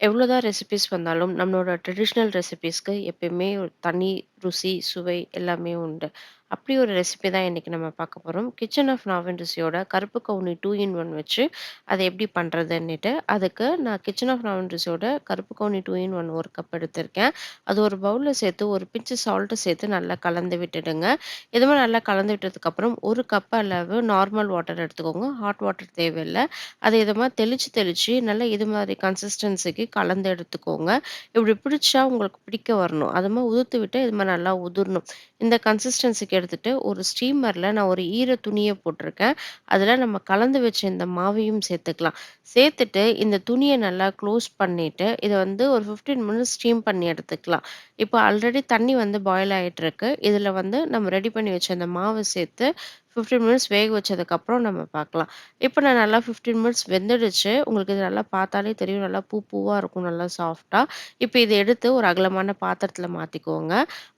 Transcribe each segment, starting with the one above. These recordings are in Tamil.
எவ்வளோதான் ரெசிபீஸ் வந்தாலும், நம்மளோட ட்ரெடிஷ்னல் ரெசிபீஸ்க்கு எப்பயுமே ஒரு தனி ருசி, சுவை எல்லாமே உண்டு. அப்படி ஒரு ரெசிபி தான் இன்னைக்கு நம்ம பார்க்க போறோம். கிச்சன் ஆஃப் நாவன் ருசியோட கருப்பு கவுனி 2 இன் 1 வச்சு அத எப்படி பண்றதுன்னுட்டு, அதுக்கு நான் கிச்சன் ஆஃப் நாவன் ருசியோட கருப்பு கவுனி 2 இன் 1 1 கப் எடுத்திருக்கேன். அது ஒரு பவுல்ல சேர்த்து ஒரு பிஞ்ச் சால்ட் சேர்த்து நல்லா கலந்து விட்டுடுங்க. இதுமாரி நல்லா கலந்து விட்டதுக்கப்புறம் 1 கப் அளவு நார்மல் வாட்டர் எடுத்துக்கோங்க. ஹாட் வாட்டர் தேவையில்ல. அத இதமா தெளிச்சு, தெளிச்சு நல்லா இது மாரி கன்சிஸ்டன்சிக்கு கலந்து எடுத்துக்கோங்க. இப்படி பிடிச்சா உங்களுக்கு பிடிக்க வரணும். அது மாரி உதுத்து விட்டு இது மாரி நல்லா உதிரணும். இந்த கன்சிஸ்டன்சிக்கு எடுத்துட்டு ஒரு ஸ்டீமர்ல நான் ஒரு ஈர துணிய போட்டிருக்கேன். அதுல நம்ம கலந்து வச்ச இந்த மாவையும் சேர்த்துக்கலாம். சேர்த்துட்டு இந்த துணிய நல்லா க்ளோஸ் பண்ணிட்டு, இத வந்து ஒரு 15 மினிட்ஸ் ஸ்டீம் பண்ணி எடுத்துக்கலாம். இப்போ ஆல்ரெடி தண்ணி வந்து பாயில் ஆயிட்டுருக்கு. இதுல வந்து நம்ம ரெடி பண்ணி வச்ச அந்த மாவ சேர்த்து 15 மினிட்ஸ் வேக வச்சதுக்கப்புறம் நம்ம பார்க்கலாம். இப்ப நான் நல்லா 15 மினிட்ஸ் வெந்துடுச்சு. உங்களுக்கு இது நல்லா பார்த்தாலே தெரியும். நல்லா பூ பூவா இருக்கும். நல்லா சாஃப்ட்டா. இப்ப இத எடுத்து ஒரு அகலமான பாத்திரத்துல மாத்திக்கோங்க.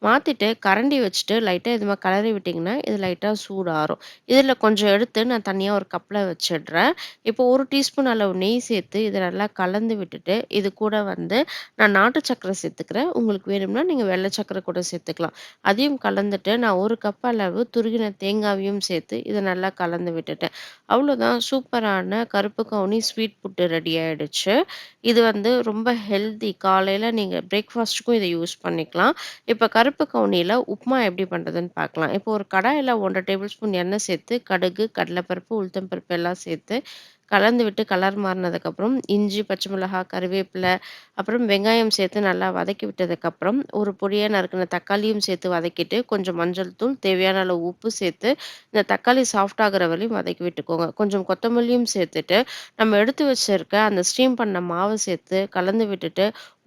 மாத்திட்டு கரண்டி வச்சுட்டு லைட்டா இது மாரி கெளறி விட்டீங்கன்னா, இது லைட்டா சூடாறும். இதுல கொஞ்சம் எடுத்து நான் தனியா ஒரு கப்ல வச்சுடுறேன். இப்போ 1 டீஸ்பூன் அளவு நெய் சேர்த்து இத நல்லா கலந்து விட்டுட்டு, இது கூட வந்து நான் நாட்டு சர்க்கரை சேர்த்துக்கிறேன். உங்களுக்கு வேணும்னா நீங்க வெள்ள சர்க்கரை கூட சேர்த்துக்கலாம். அதையும் கலந்துட்டு நான் 1 கப் அளவு துருகின தேங்காவையும் சேர்த்து இத நல்லா கலந்து விட்டுட்டேன். அவ்வளோதான் சூப்பரான கருப்பு கவுனி ஸ்வீட் புட்டு ரெடி ஆயிடுச்சு. இது வந்து ரொம்ப ஹெல்தி. காலையில நீங்க பிரேக்ஃபாஸ்ட்டுக்கும் இத யூஸ் பண்ணிக்கலாம். இப்ப கருப்பு கவுனியில உப்புமா எப்படி பண்றதுன்னு பார்க்கலாம். இப்போ ஒரு கடாயில 1 1/2 டேபிள் ஸ்பூன் எண்ணெய் சேர்த்து, கடுகு, கடலைப்பருப்பு, உளுத்தம் பருப்பு எல்லாம் சேர்த்து கலந்து விட்டு கலர் மாறுனதுக்கப்புறம் இஞ்சி, பச்சை மிளகாய், கறிவேப்பிலை, அப்புறம் வெங்காயம் சேர்த்து நல்லா வதக்கி விட்டதுக்கப்புறம், ஒரு பொடியா நறுக்குன தக்காளியும் சேர்த்து வதக்கிட்டு, கொஞ்சம் மஞ்சள் தூள், தேவையான அளவு உப்பு சேர்த்து இந்த தக்காளி சாஃப்ட் ஆகுற வரையும் வதக்கி விட்டுக்கோங்க. கொஞ்சம் கொத்தமல்லியும் சேர்த்துட்டு, நம்ம எடுத்து வச்சிருக்க அந்த ஸ்டீம் பண்ண மாவு சேர்த்து கலந்து விட்டுட்டு,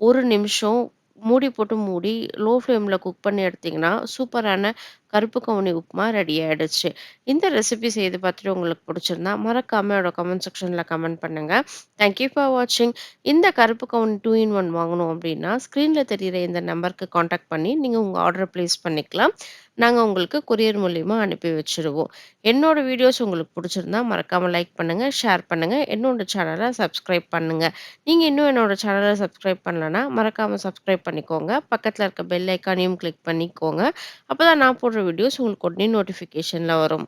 1 நிமிஷம் மூடி போட்டு மூடி லோ ஃப்ளேம்ல குக் பண்ணி எடுத்தீங்கன்னா, சூப்பரான கருப்பு கவுனி உப்புமா ரெடி ஆயிடுச்சு. இந்த ரெசிபி செய்து பார்த்துட்டு உங்களுக்கு பிடிச்சிருந்தா, மறக்காம என்னோட கமெண்ட் செக்ஷன்ல கமெண்ட் பண்ணுங்க. தேங்க் யூ ஃபார் வாட்சிங். இந்த கருப்பு கவுனி 2 இன் 1 வாங்கணும் அப்படின்னா, ஸ்க்ரீன்ல தெரியிற இந்த நம்பருக்கு கான்டாக்ட் பண்ணி, நீங்க உங்க ஆர்டர பிளேஸ் பண்ணிக்கலாம். நாங்க உங்களுக்கு கொரியர் மூலியமா அனுப்பி வச்சுருவோம். என்னோட வீடியோஸ் உங்களுக்கு புடிச்சிருந்தா மறக்காம லைக் பண்ணுங்க, ஷேர் பண்ணுங்க. என்னோட சேனல சப்ஸ்கிரைப் பண்ணுங்க. நீங்க இன்னும் என்னோட சேனல சப்ஸ்கிரைப் பண்ணலன்னா, மறக்காம சப்ஸ்கிரைப் பண்ணிக்கோங்க. பக்கத்துல இருக்க பெல் ஐகானையும் கிளிக் பண்ணிக்கோங்க. அப்பதான் நான் போடுற வீடியோஸ் உங்களுக்கு உடனே நோட்டிஃபிகேஷன்ல வரும்.